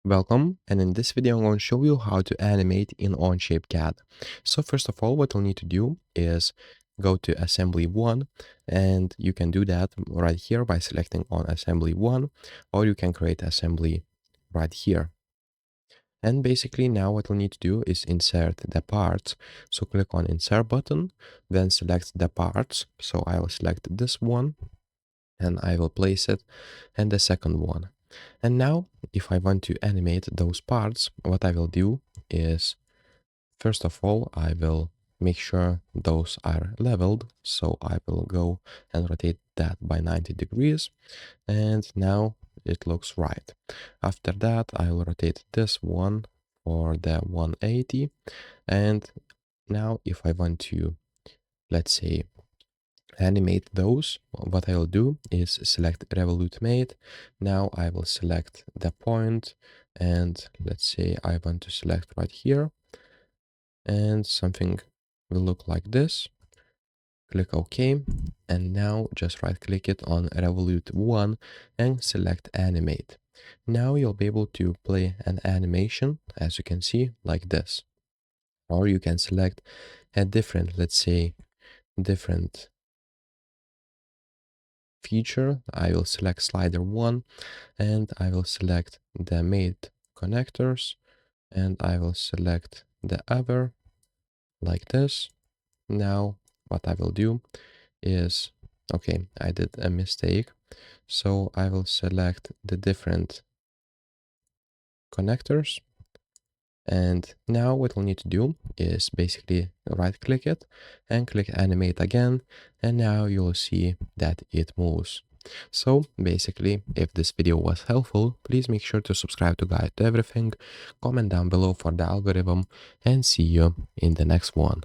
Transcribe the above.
Welcome, and in this video I'm going to show you how to animate in Onshape CAD. So first of all, what you'll need to do is go to assembly 1, and you can do that right here by selecting on assembly 1, or you can create assembly right here. And basically now what we'll need to do is insert the parts. So click on insert button, then select the parts. So I will select this one and I will place it, and the second one. And now, if I want to animate those parts, what I will do is, first of all, I will make sure those are leveled. So I will go and rotate that by 90 degrees. And now it looks right. After that, I will rotate this one for the 180. And now if I want to, let's say, animate those, what I'll do is select revolute mate. Now I will select the point, and let's say I want to select right here, and something will look like this. Click OK, and now just right click it on revolute 1 and select animate. Now you'll be able to play an animation, as you can see, like this. Or you can select a different, let's say, different feature. I will select slider 1, and I will select the mate connectors, and I will select the other like this. Now what I will do is, okay, I did a mistake. So I will select the different connectors. And now what we'll need to do is basically right click it and click animate again. And now you'll see that it moves. So basically, if this video was helpful, please make sure to subscribe to Guide to Everything, comment down below for the algorithm, and see you in the next one.